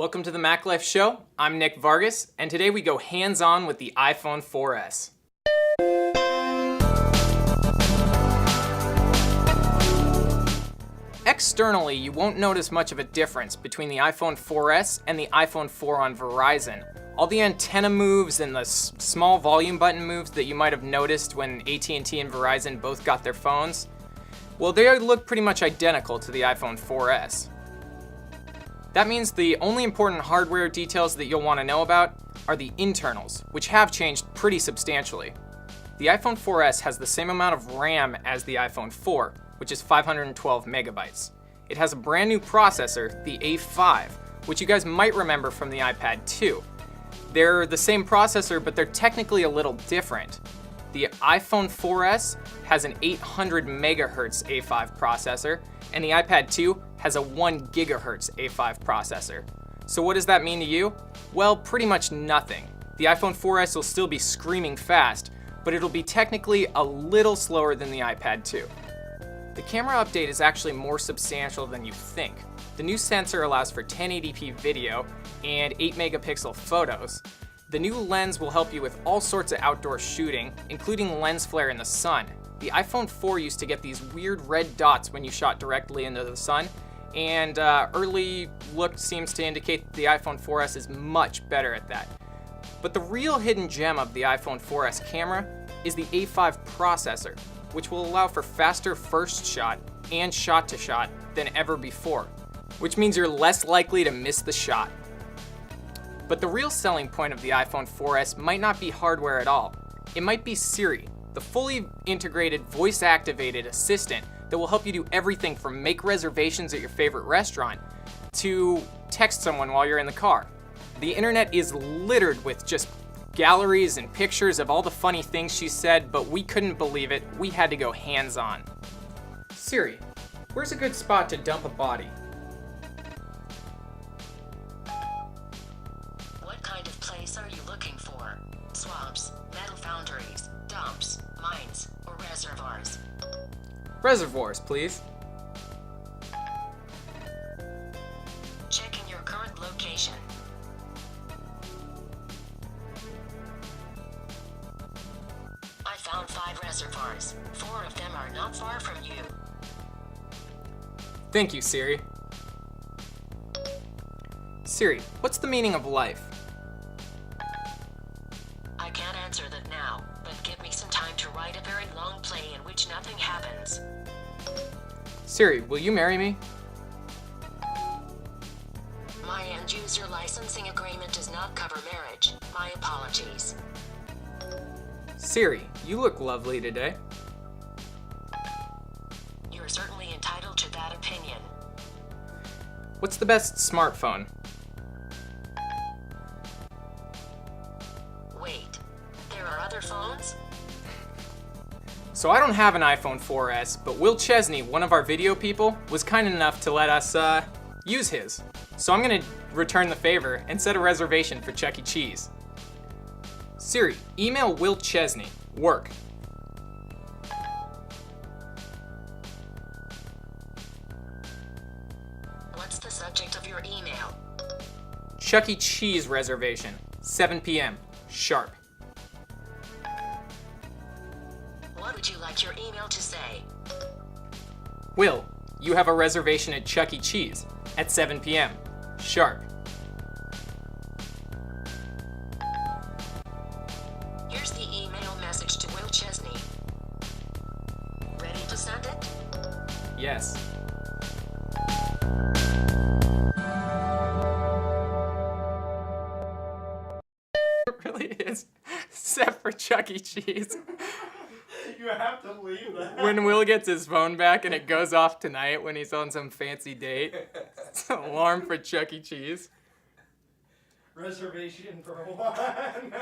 Welcome to the Mac Life Show. I'm Nick Vargas, and today we go hands-on with the iPhone 4S. Externally, you won't notice much of a difference between the iPhone 4S and the iPhone 4 on Verizon. All the antenna moves and the small volume button moves that you might have noticed when AT&T and Verizon both got their phones, well, they look pretty much identical to the iPhone 4S. That means the only important hardware details that you'll want to know about are the internals, which have changed pretty substantially. The iPhone 4S has the same amount of RAM as the iPhone 4, which is 512 megabytes. It has a brand new processor, the A5, which you guys might remember from the iPad 2. They're the same processor, but they're technically a little different. The iPhone 4S has an 800 megahertz A5 processor, and the iPad 2 has a 1 gigahertz A5 processor. So what does that mean to you? Well, pretty much nothing. The iPhone 4S will still be screaming fast, but it'll be technically a little slower than the iPad 2. The camera update is actually more substantial than you think. The new sensor allows for 1080p video and 8 megapixel photos. The new lens will help you with all sorts of outdoor shooting, including lens flare in the sun. The iPhone 4 used to get these weird red dots when you shot directly into the sun, and early look seems to indicate that the iPhone 4S is much better at that. But the real hidden gem of the iPhone 4S camera is the A5 processor, which will allow for faster first shot and shot-to-shot than ever before, which means you're less likely to miss the shot. But the real selling point of the iPhone 4S might not be hardware at all. It might be Siri, the fully integrated voice-activated assistant that will help you do everything from make reservations at your favorite restaurant to text someone while you're in the car. The internet is littered with just galleries and pictures of all the funny things she said, but we couldn't believe it. We had to go hands-on. Siri, where's a good spot to dump a body? What kind of place are you looking for? Swamps, metal foundries, dumps, mines, or reservoirs? Reservoirs, please. Checking your current location. I found 5 reservoirs. 4 of them are not far from you. Thank you, Siri. Siri, what's the meaning of life? I can't answer that now, but give me some time to write a very long play in which nothing happens. Siri, will you marry me? My end-user licensing agreement does not cover marriage. My apologies. Siri, you look lovely today. You're certainly entitled to that opinion. What's the best smartphone? Wait, there are other phones? So I don't have an iPhone 4S, but Will Chesney, one of our video people, was kind enough to let us use his. So I'm gonna return the favor and set a reservation for Chuck E. Cheese. Siri, email Will Chesney. Work. What's the subject of your email? Chuck E. Cheese reservation. 7 p.m. Sharp. What would you like your email to say? Will, you have a reservation at Chuck E. Cheese at 7 p.m. Sharp. Here's the email message to Will Chesney. Ready to send it? Yes. It really is. Except for Chuck E. Cheese. You have to leave that. When Will gets his phone back and it goes off tonight when he's on some fancy date, it's an alarm for Chuck E. Cheese. Reservation for one.